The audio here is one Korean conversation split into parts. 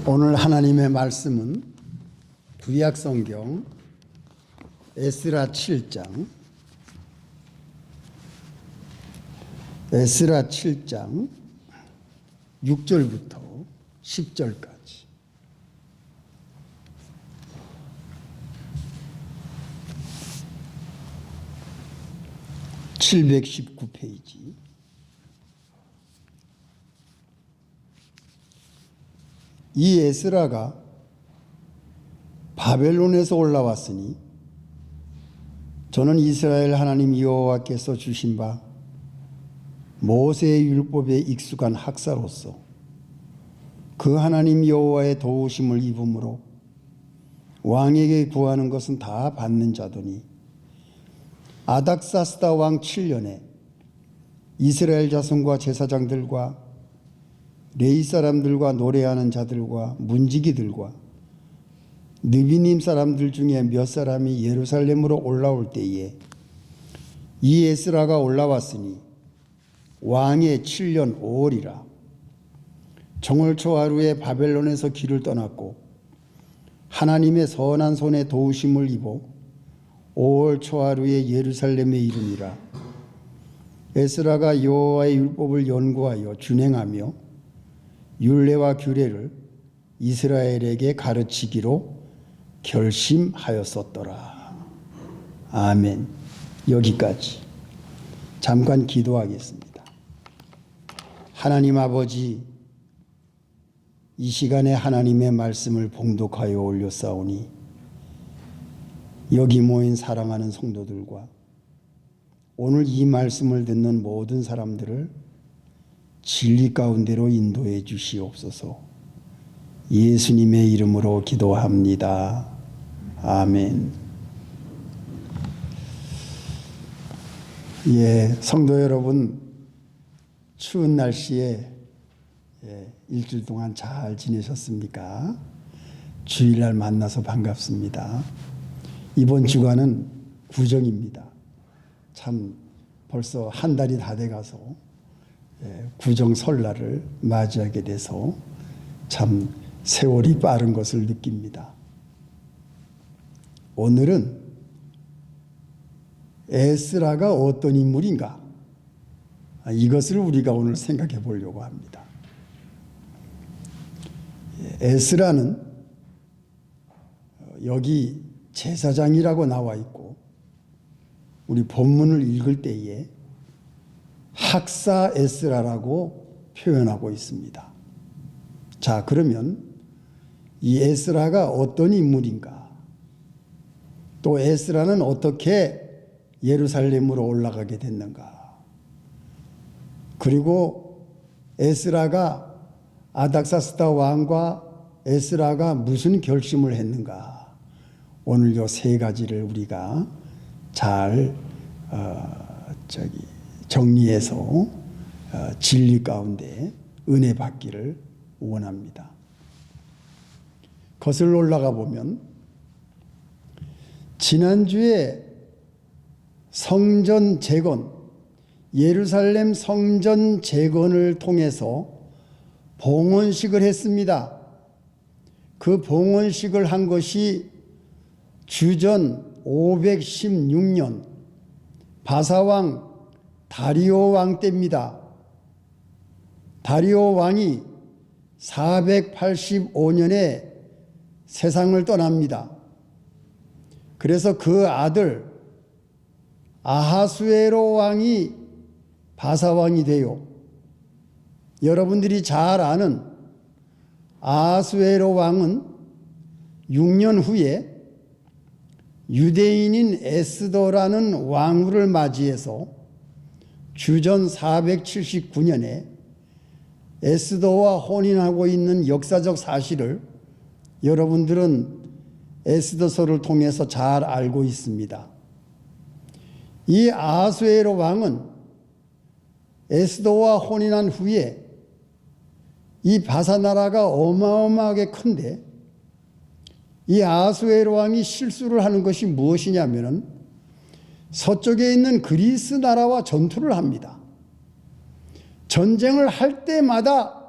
오늘 하나님의 말씀은 구약 성경 에스라 7장 6절부터 10절까지 719페이지. 이 에스라가 바벨론에서 올라왔으니 저는 이스라엘 하나님 여호와께서 주신 바 모세의 율법에 익숙한 학사로서 그 하나님 여호와의 도우심을 입음으로 왕에게 구하는 것은 다 받는 자더니 아닥사스다 왕 7년에 이스라엘 자손과 제사장들과 레위 사람들과 노래하는 자들과 문지기들과 느비님 사람들 중에 몇 사람이 예루살렘으로 올라올 때에 이 에스라가 올라왔으니 왕의 7년 5월이라. 정월초 하루에 바벨론에서 길을 떠났고 하나님의 선한 손에 도우심을 입어 5월 초하루에 예루살렘에 이르니라. 에스라가 여호와의 율법을 연구하여 준행하며 율례와 규례를 이스라엘에게 가르치기로 결심하였었더라. 아멘. 여기까지. 잠깐 기도하겠습니다. 하나님 아버지, 이 시간에 하나님의 말씀을 봉독하여 올렸사오니 여기 모인 사랑하는 성도들과 오늘 이 말씀을 듣는 모든 사람들을 진리 가운데로 인도해 주시옵소서. 예수님의 이름으로 기도합니다. 아멘. 성도 여러분, 추운 날씨에 일주일 동안 잘 지내셨습니까? 주일날 만나서 반갑습니다. 이번 주간은 구정입니다. 참 벌써 한 달이 다 돼가서 구정 설날을 맞이하게 돼서 참 세월이 빠른 것을 느낍니다. 오늘은 에스라가 어떤 인물인가, 이것을 우리가 오늘 생각해 보려고 합니다. 에스라는 여기 제사장이라고 나와 있고 우리 본문을 읽을 때에 학사 에스라라고 표현하고 있습니다. 자, 그러면 이 에스라가 어떤 인물인가? 또 에스라는 어떻게 예루살렘으로 올라가게 됐는가? 그리고 에스라가 아닥사스다 왕과 에스라가 무슨 결심을 했는가? 오늘 요 세 가지를 우리가 잘 정리해서 진리 가운데 은혜 받기를 원합니다. 거슬러 올라가 보면 지난주에 성전 재건, 예루살렘 성전 재건을 통해서 봉헌식을 했습니다. 그 봉헌식을 한 것이 주전 516년 바사왕 다리오 왕 때입니다. 다리오 왕이 485년에 세상을 떠납니다. 그래서 그 아들 아하수에로 왕이 바사왕이 되요. 여러분들이 잘 아는 아하수에로 왕은 6년 후에 유대인인 에스더라는 왕후를 맞이해서 주전 479년에 에스더와 혼인하고 있는 역사적 사실을 여러분들은 에스더서를 통해서 잘 알고 있습니다. 이 아하수에로 왕은 에스더와 혼인한 후에 이 바사 나라가 어마어마하게 큰데 이 아하수에로 왕이 실수를 하는 것이 무엇이냐면은 서쪽에 있는 그리스 나라와 전투를 합니다. 전쟁을 할 때마다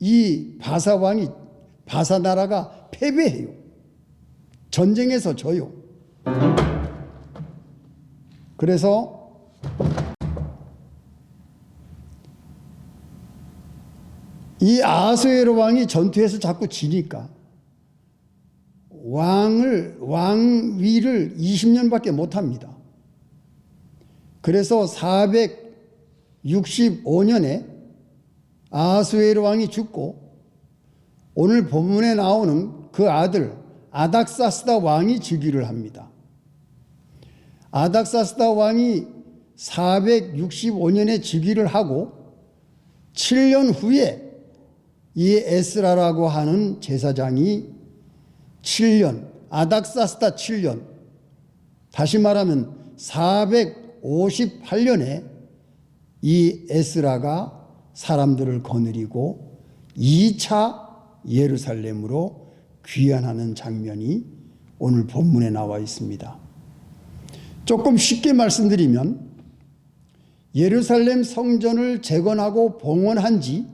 이 바사 왕이 바사 나라가 패배해요. 전쟁에서 져요. 그래서 이 아하수에로 왕이 전투에서 자꾸 지니까 왕위를 20년밖에 못합니다. 그래서 465년에 아하수에로 왕이 죽고 오늘 본문에 나오는 그 아들 아닥사스다 왕이 즉위를 합니다. 아닥사스다 왕이 465년에 즉위를 하고 7년 후에 이 에스라라고 하는 제사장이 7년, 아닥사스다 7년, 다시 말하면 458년에 이 에스라가 사람들을 거느리고 2차 예루살렘으로 귀환하는 장면이 오늘 본문에 나와 있습니다. 조금 쉽게 말씀드리면 예루살렘 성전을 재건하고 봉헌한 지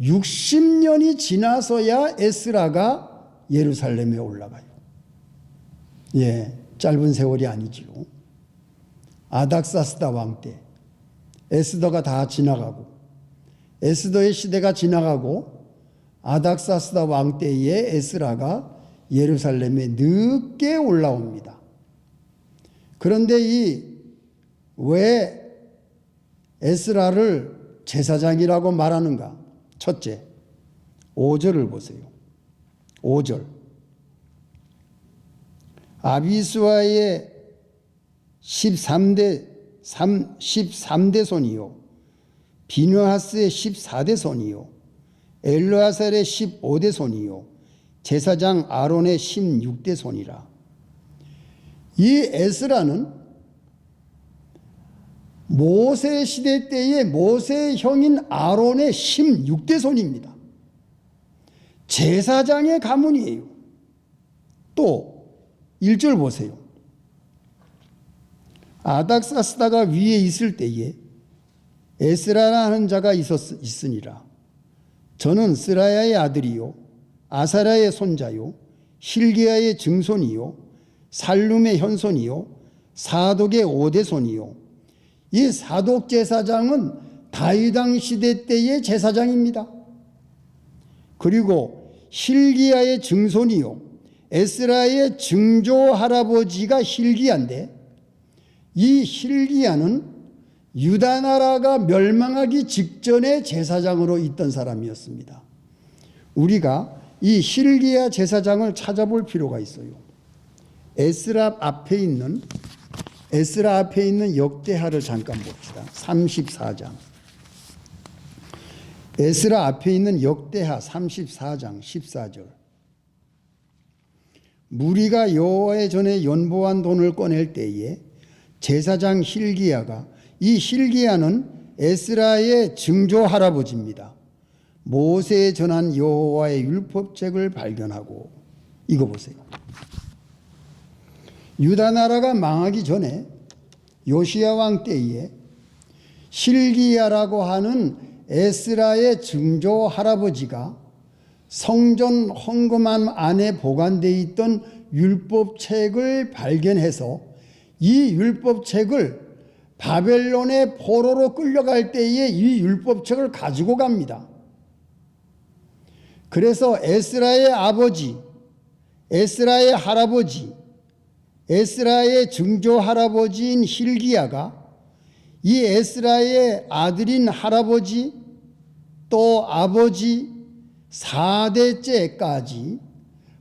60년이 지나서야 에스라가 예루살렘에 올라가요. 짧은 세월이 아니지요. 아닥사스다 왕 때 에스더가 다 지나가고 에스더의 시대가 지나가고 아닥사스다 왕 때에 에스라가 예루살렘에 늦게 올라옵니다. 그런데 왜 에스라를 제사장이라고 말하는가? 첫째, 5절을 보세요. 5절. 아비수아의 13대 손이요, 비누하스의 14대 손이요, 엘르아살의 15대 손이요, 제사장 아론의 16대 손이라. 이 에스라는 모세 시대 때의 모세의 형인 아론의 16대 손입니다. 제사장의 가문이에요. 또 1절 보세요. 아닥사스다가 위에 있을 때에 에스라라는 자가 있으니라. 저는 스라야의 아들이요, 아사랴의 손자요, 힐기야의 증손이요, 살룸의 현손이요, 사독의 5대 손이요. 이 사독 제사장은 다윗 왕 시대 때의 제사장입니다. 그리고 힐기야의 증손이요, 에스라의 증조 할아버지가 힐기야인데, 이 힐기야는 유다 나라가 멸망하기 직전에 제사장으로 있던 사람이었습니다. 우리가 이 힐기야 제사장을 찾아볼 필요가 있어요. 에스라 앞에 있는 역대하를 잠깐 봅시다. 34장. 에스라 앞에 있는 역대하 34장 14절. 무리가 여호와의 전에 연보한 돈을 꺼낼 때에 제사장 힐기야가, 이 힐기야는 에스라의 증조 할아버지입니다. 모세에 전한 여호와의 율법책을 발견하고, 이거 보세요. 유다 나라가 망하기 전에 요시야 왕 때에 힐기야라고 하는 에스라의 증조 할아버지가 성전 헌금함 안에 보관되어 있던 율법책을 발견해서 이 율법책을 바벨론의 포로로 끌려갈 때에 이 율법책을 가지고 갑니다. 그래서 에스라의 아버지, 에스라의 할아버지, 에스라의 증조 할아버지인 힐기야가 이 에스라의 아들인 할아버지 또 아버지 4대째까지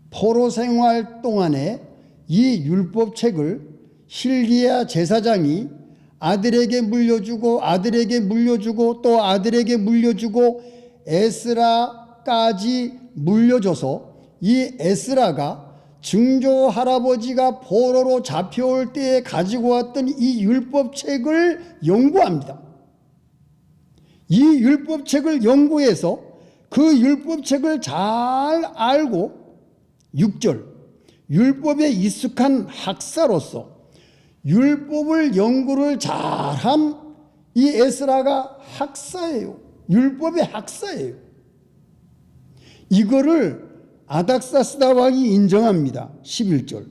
포로 생활 동안에 이 율법책을 힐기야 제사장이 아들에게 물려주고 아들에게 물려주고 또 아들에게 물려주고 에스라까지 물려줘서 이 에스라가 증조 할아버지가 포로로 잡혀올 때에 가지고 왔던 이 율법책을 연구합니다. 이 율법책을 연구해서 그 율법책을 잘 알고 6절, 율법에 익숙한 학사로서 율법을 연구를 잘한 이 에스라가 학사예요. 율법의 학사예요. 이거를 아닥사스다 왕이 인정합니다. 11절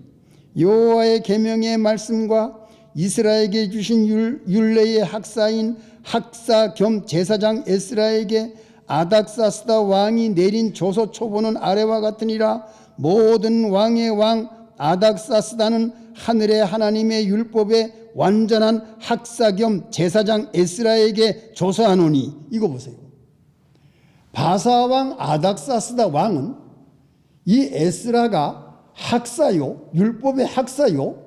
여호와의 계명의 말씀과 이스라엘에게 주신 율례의 학사인 학사 겸 제사장 에스라에게 아닥사스다 왕이 내린 조서 초본은 아래와 같으니라. 모든 왕의 왕 아닥사스다는 하늘의 하나님의 율법에 완전한 학사 겸 제사장 에스라에게 조서하노니. 이거 보세요. 바사왕 아닥사스다 왕은 이 에스라가 학사요, 율법의 학사요,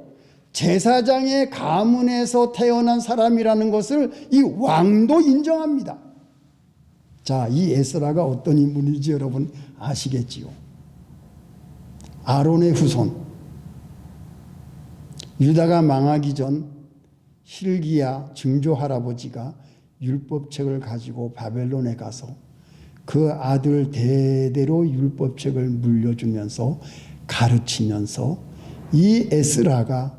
제사장의 가문에서 태어난 사람이라는 것을 이 왕도 인정합니다. 자, 이 에스라가 어떤 인물인지 여러분 아시겠지요? 아론의 후손. 유다가 망하기 전 hil기야 증조 할아버지가 율법책을 가지고 바벨론에 가서 그 아들 대대로 율법책을 물려주면서 가르치면서 이 에스라가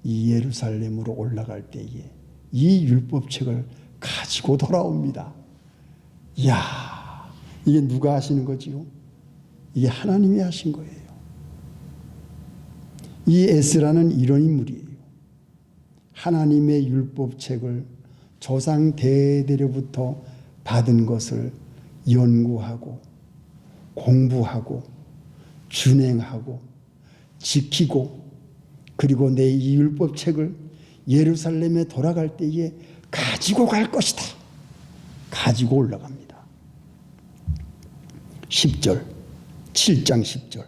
이 예루살렘으로 올라갈 때에 이 율법책을 가지고 돌아옵니다. 이야, 이게 누가 하시는 거지요? 이게 하나님이 하신 거예요. 이 에스라는 이런 인물이에요. 하나님의 율법책을 조상 대대로부터 받은 것을 연구하고 공부하고 준행하고 지키고, 그리고 내 이 율법책을 예루살렘에 돌아갈 때에 가지고 갈 것이다. 가지고 올라갑니다. 10절, 7장 10절.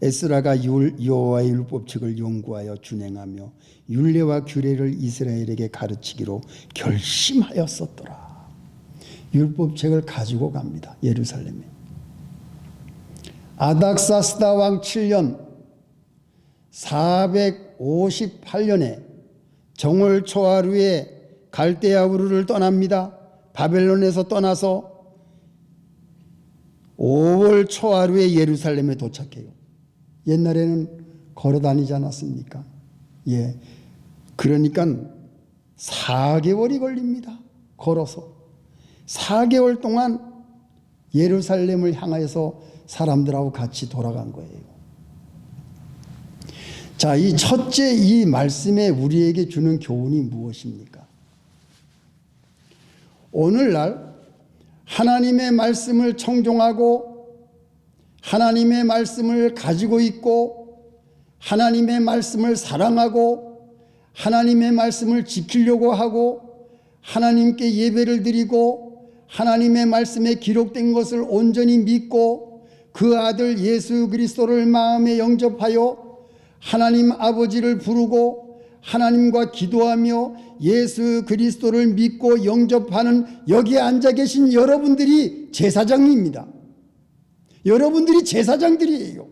에스라가 여호와의 율법책을 연구하여 준행하며 율례와 규례를 이스라엘에게 가르치기로 결심하였었더라. 율법책을 가지고 갑니다. 예루살렘에. 아닥사스다 왕 7년 458년에 정월 초하루에 갈대아 우르를 떠납니다. 바벨론에서 떠나서 5월 초하루에 예루살렘에 도착해요. 옛날에는 걸어 다니지 않았습니까? 예. 그러니까 4개월이 걸립니다. 걸어서. 4개월 동안 예루살렘을 향해서 사람들하고 같이 돌아간 거예요. 자, 이 첫째 이 말씀에 우리에게 주는 교훈이 무엇입니까? 오늘날 하나님의 말씀을 청종하고 하나님의 말씀을 가지고 있고 하나님의 말씀을 사랑하고 하나님의 말씀을 지키려고 하고 하나님께 예배를 드리고 하나님의 말씀에 기록된 것을 온전히 믿고 그 아들 예수 그리스도를 마음에 영접하여 하나님 아버지를 부르고 하나님과 기도하며 예수 그리스도를 믿고 영접하는 여기에 앉아 계신 여러분들이 제사장입니다. 여러분들이 제사장들이에요.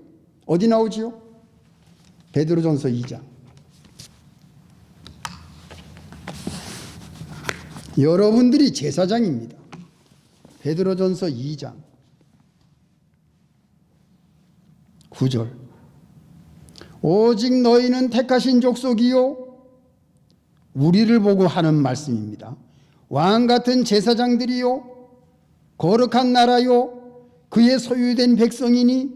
어디 나오지요? 베드로전서 2장. 여러분들이 제사장입니다. 베드로전서 2장 9절. 오직 너희는 택하신 족속이요, 우리를 보고 하는 말씀입니다. 왕 같은 제사장들이요, 거룩한 나라요, 그의 소유된 백성이니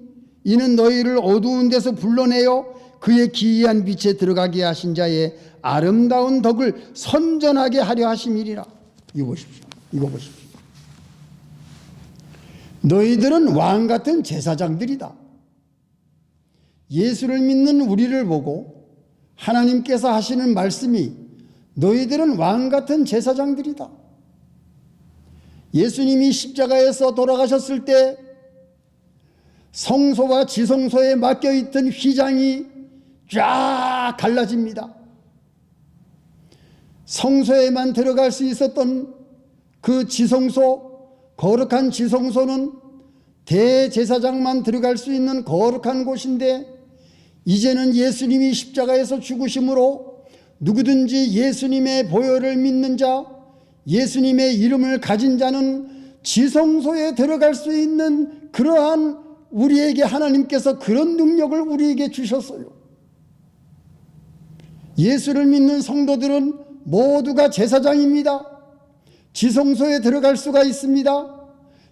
이는 너희를 어두운 데서 불러내어 그의 기이한 빛에 들어가게 하신 자의 아름다운 덕을 선전하게 하려 하심이리라. 이거 보십시오. 이거 보십시오. 너희들은 왕 같은 제사장들이다. 예수를 믿는 우리를 보고 하나님께서 하시는 말씀이 너희들은 왕 같은 제사장들이다. 예수님이 십자가에서 돌아가셨을 때 성소와 지성소에 맡겨있던 휘장이 쫙 갈라집니다. 성소에만 들어갈 수 있었던 그 지성소, 거룩한 지성소는 대제사장만 들어갈 수 있는 거룩한 곳인데, 이제는 예수님이 십자가에서 죽으심으로 누구든지 예수님의 보혈을 믿는 자, 예수님의 이름을 가진 자는 지성소에 들어갈 수 있는 그러한 우리에게 하나님께서 그런 능력을 우리에게 주셨어요. 예수를 믿는 성도들은 모두가 제사장입니다. 지성소에 들어갈 수가 있습니다.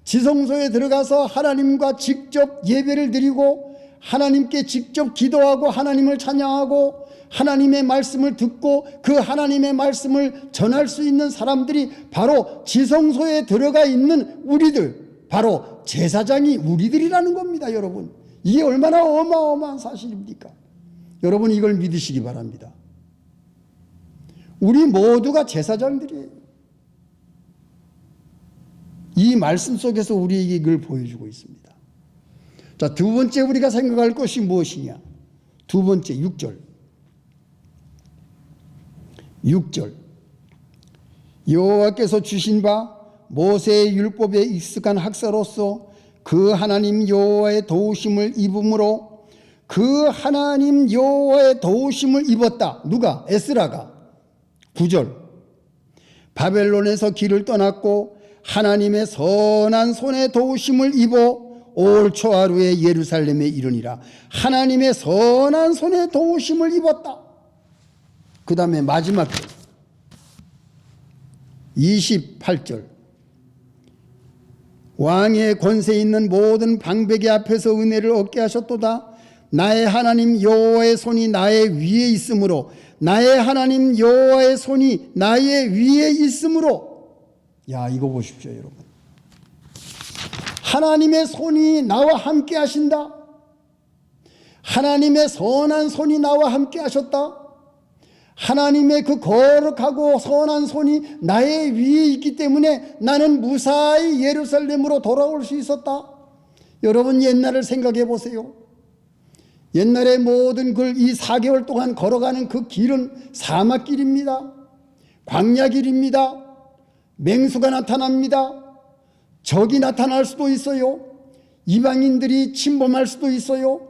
지성소에 들어가서 하나님과 직접 예배를 드리고 하나님께 직접 기도하고 하나님을 찬양하고 하나님의 말씀을 듣고 그 하나님의 말씀을 전할 수 있는 사람들이 바로 지성소에 들어가 있는 우리들, 바로 제사장이 우리들이라는 겁니다. 여러분, 이게 얼마나 어마어마한 사실입니까? 여러분, 이걸 믿으시기 바랍니다. 우리 모두가 제사장들이에요. 이 말씀 속에서 우리에게 이걸 보여주고 있습니다. 자, 두 번째 우리가 생각할 것이 무엇이냐? 두 번째 6절 여호와께서 주신 바 모세의 율법에 익숙한 학사로서 그 하나님 여호와의 도우심을 입음으로 그 하나님 여호와의 도우심을 입었다. 누가? 에스라가. 9절 바벨론에서 길을 떠났고 하나님의 선한 손의 도우심을 입어 올 초하루에 예루살렘에 이르니라. 하나님의 선한 손의 도우심을 입었다. 그 다음에 마지막 절 28절 왕의 권세 있는 모든 방백의 앞에서 은혜를 얻게 하셨도다. 나의 하나님 여호와의 손이 나의 위에 있으므로 나의 하나님 여호와의 손이 나의 위에 있으므로. 야, 이거 보십시오 여러분. 하나님의 손이 나와 함께 하신다. 하나님의 선한 손이 나와 함께 하셨다. 하나님의 그 거룩하고 선한 손이 나의 위에 있기 때문에 나는 무사히 예루살렘으로 돌아올 수 있었다. 여러분, 옛날을 생각해 보세요. 옛날에 모든 이 4개월 동안 걸어가는 그 길은 사막길입니다. 광야길입니다. 맹수가 나타납니다. 적이 나타날 수도 있어요. 이방인들이 침범할 수도 있어요.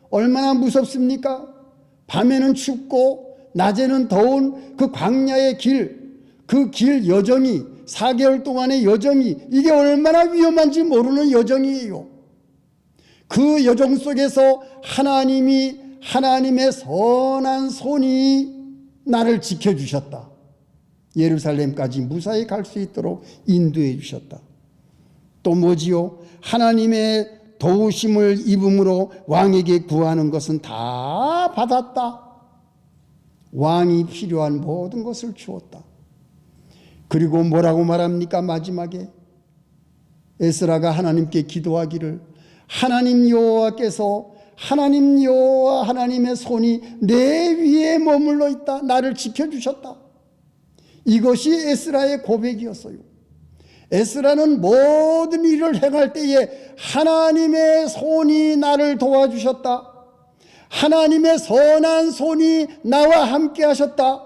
얼마나 무섭습니까? 밤에는 춥고 낮에는 더운 그 광야의 길, 그 길 여정이 4개월 동안의 여정이 이게 얼마나 위험한지 모르는 여정이에요. 그 여정 속에서 하나님의 선한 손이 나를 지켜주셨다. 예루살렘까지 무사히 갈 수 있도록 인도해 주셨다. 또 뭐지요? 하나님의 도우심을 입음으로 왕에게 구하는 것은 다 받았다. 왕이 필요한 모든 것을 주었다. 그리고 뭐라고 말합니까? 마지막에 에스라가 하나님께 기도하기를 하나님 여호와께서 하나님 여호와 하나님의 손이 내 위에 머물러 있다. 나를 지켜주셨다. 이것이 에스라의 고백이었어요. 에스라는 모든 일을 행할 때에 하나님의 손이 나를 도와주셨다. 하나님의 선한 손이 나와 함께 하셨다.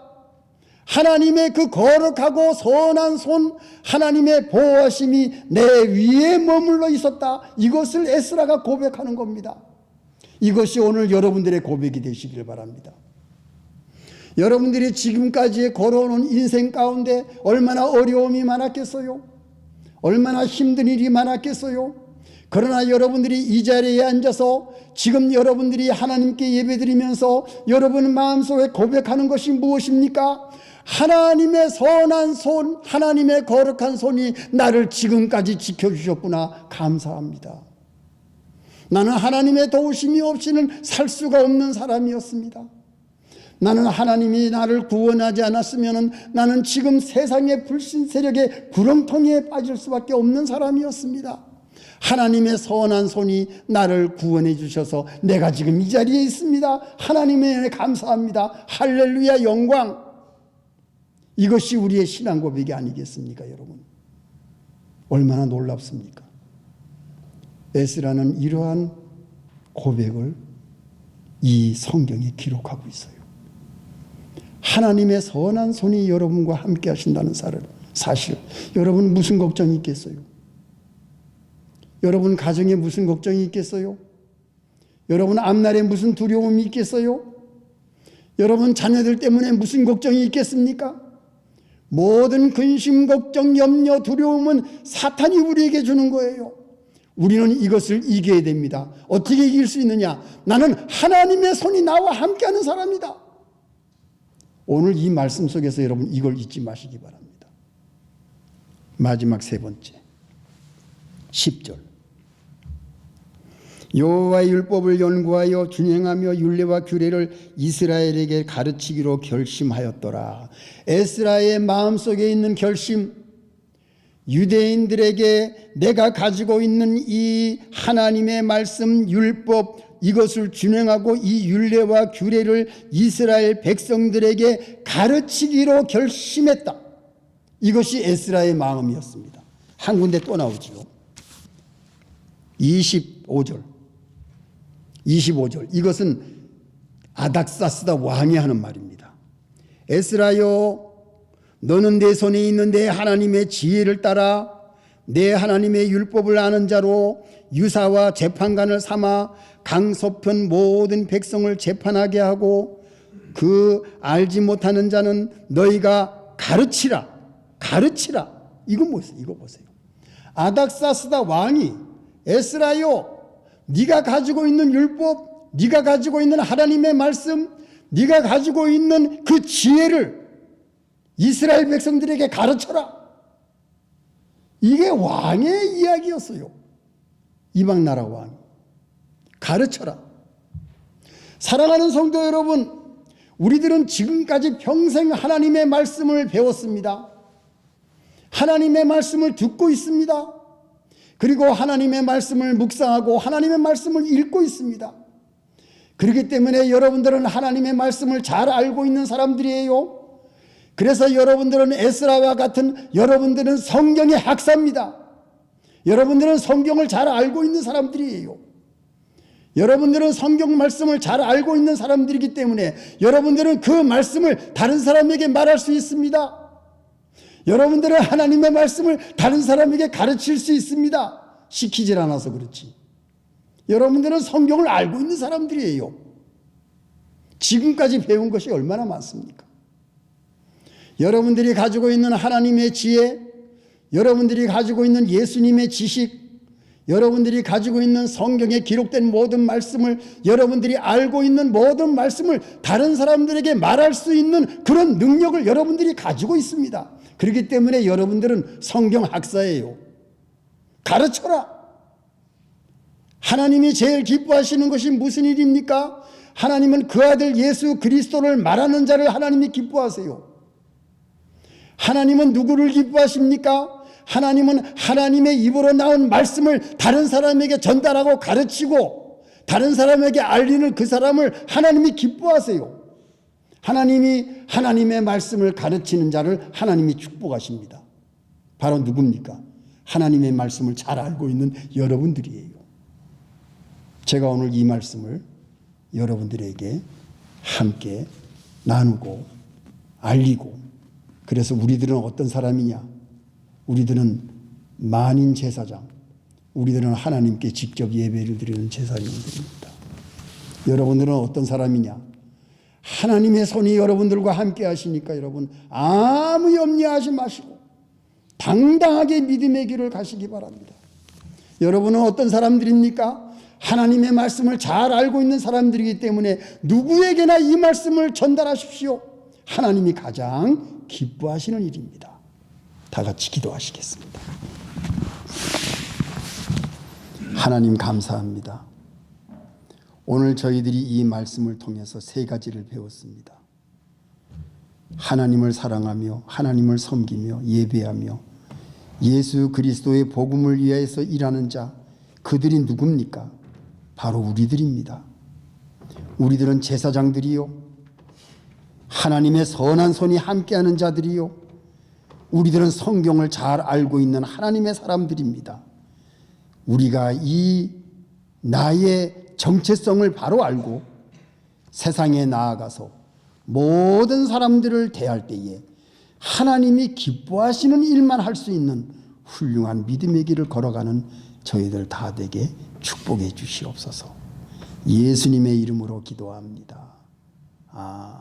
하나님의 그 거룩하고 선한 손, 하나님의 보호하심이 내 위에 머물러 있었다. 이것을 에스라가 고백하는 겁니다. 이것이 오늘 여러분들의 고백이 되시길 바랍니다. 여러분들이 지금까지 걸어오는 인생 가운데 얼마나 어려움이 많았겠어요? 얼마나 힘든 일이 많았겠어요? 그러나 여러분들이 이 자리에 앉아서 지금 여러분들이 하나님께 예배드리면서 여러분 마음속에 고백하는 것이 무엇입니까? 하나님의 선한 손, 하나님의 거룩한 손이 나를 지금까지 지켜주셨구나. 감사합니다. 나는 하나님의 도우심이 없이는 살 수가 없는 사람이었습니다. 나는 하나님이 나를 구원하지 않았으면 나는 지금 세상의 불신 세력의 구렁텅이에 빠질 수밖에 없는 사람이었습니다. 하나님의 선한 손이 나를 구원해 주셔서 내가 지금 이 자리에 있습니다. 하나님의 은혜 감사합니다. 할렐루야, 영광. 이것이 우리의 신앙 고백이 아니겠습니까, 여러분? 얼마나 놀랍습니까? 에스라는 이러한 고백을 이 성경에 기록하고 있어요. 하나님의 선한 손이 여러분과 함께 하신다는 사실. 여러분 무슨 걱정이 있겠어요? 여러분 가정에 무슨 걱정이 있겠어요? 여러분 앞날에 무슨 두려움이 있겠어요? 여러분 자녀들 때문에 무슨 걱정이 있겠습니까? 모든 근심, 걱정, 염려, 두려움은 사탄이 우리에게 주는 거예요. 우리는 이것을 이겨야 됩니다. 어떻게 이길 수 있느냐? 나는 하나님의 손이 나와 함께하는 사람이다. 오늘 이 말씀 속에서 여러분 이걸 잊지 마시기 바랍니다. 마지막 세 번째. 10절. 여호와의 율법을 연구하여 준행하며 율례와 규례를 이스라엘에게 가르치기로 결심하였더라. 에스라의 마음속에 있는 결심, 유대인들에게 내가 가지고 있는 이 하나님의 말씀 율법, 이것을 준행하고 이 율례와 규례를 이스라엘 백성들에게 가르치기로 결심했다. 이것이 에스라의 마음이었습니다. 한 군데 또 나오지요. 25절. 이것은 아닥사스다 왕이 하는 말입니다. 에스라여, 너는 내 손에 있는 내 하나님의 지혜를 따라 내 하나님의 율법을 아는 자로 유사와 재판관을 삼아 강서편 모든 백성을 재판하게 하고 그 알지 못하는 자는 너희가 가르치라. 이거 보세요. 아닥사스다 왕이 에스라요, 네가 가지고 있는 율법, 네가 가지고 있는 하나님의 말씀, 네가 가지고 있는 그 지혜를 이스라엘 백성들에게 가르쳐라. 이게 왕의 이야기였어요. 이방 나라 왕. 가르쳐라. 사랑하는 성도 여러분, 우리들은 지금까지 평생 하나님의 말씀을 배웠습니다. 하나님의 말씀을 듣고 있습니다. 그리고 하나님의 말씀을 묵상하고 하나님의 말씀을 읽고 있습니다. 그렇기 때문에 여러분들은 하나님의 말씀을 잘 알고 있는 사람들이에요. 그래서 여러분들은 에스라와 같은 여러분들은 성경의 학사입니다. 여러분들은 성경을 잘 알고 있는 사람들이에요. 여러분들은 성경 말씀을 잘 알고 있는 사람들이기 때문에 여러분들은 그 말씀을 다른 사람에게 말할 수 있습니다. 여러분들은 하나님의 말씀을 다른 사람에게 가르칠 수 있습니다. 시키질 않아서 그렇지. 여러분들은 성경을 알고 있는 사람들이에요. 지금까지 배운 것이 얼마나 많습니까? 여러분들이 가지고 있는 하나님의 지혜, 여러분들이 가지고 있는 예수님의 지식, 여러분들이 가지고 있는 성경에 기록된 모든 말씀을, 여러분들이 알고 있는 모든 말씀을 다른 사람들에게 말할 수 있는 그런 능력을 여러분들이 가지고 있습니다. 그렇기 때문에 여러분들은 성경 학사예요. 가르쳐라. 하나님이 제일 기뻐하시는 것이 무슨 일입니까? 하나님은 그 아들 예수 그리스도를 말하는 자를 하나님이 기뻐하세요. 하나님은 누구를 기뻐하십니까? 하나님은 하나님의 입으로 나온 말씀을 다른 사람에게 전달하고 가르치고 다른 사람에게 알리는 그 사람을 하나님이 기뻐하세요. 하나님이 하나님의 말씀을 가르치는 자를 하나님이 축복하십니다. 바로 누굽니까? 하나님의 말씀을 잘 알고 있는 여러분들이에요. 제가 오늘 이 말씀을 여러분들에게 함께 나누고 알리고, 그래서 우리들은 어떤 사람이냐? 우리들은 만인 제사장, 우리들은 하나님께 직접 예배를 드리는 제사장들입니다. 여러분들은 어떤 사람이냐? 하나님의 손이 여러분들과 함께 하시니까 여러분 아무 염려하지 마시고 당당하게 믿음의 길을 가시기 바랍니다. 여러분은 어떤 사람들입니까? 하나님의 말씀을 잘 알고 있는 사람들이기 때문에 누구에게나 이 말씀을 전달하십시오. 하나님이 가장 기뻐하시는 일입니다. 다 같이 기도하시겠습니다. 하나님 감사합니다. 오늘 저희들이 이 말씀을 통해서 세 가지를 배웠습니다. 하나님을 사랑하며 하나님을 섬기며 예배하며 예수 그리스도의 복음을 위해서 일하는 자, 그들이 누굽니까? 바로 우리들입니다. 우리들은 제사장들이요, 하나님의 선한 손이 함께하는 자들이요, 우리들은 성경을 잘 알고 있는 하나님의 사람들입니다. 우리가 이 나의 정체성을 바로 알고 세상에 나아가서 모든 사람들을 대할 때에 하나님이 기뻐하시는 일만 할 수 있는 훌륭한 믿음의 길을 걸어가는 저희들 다 되게 축복해 주시옵소서. 예수님의 이름으로 기도합니다. 아멘.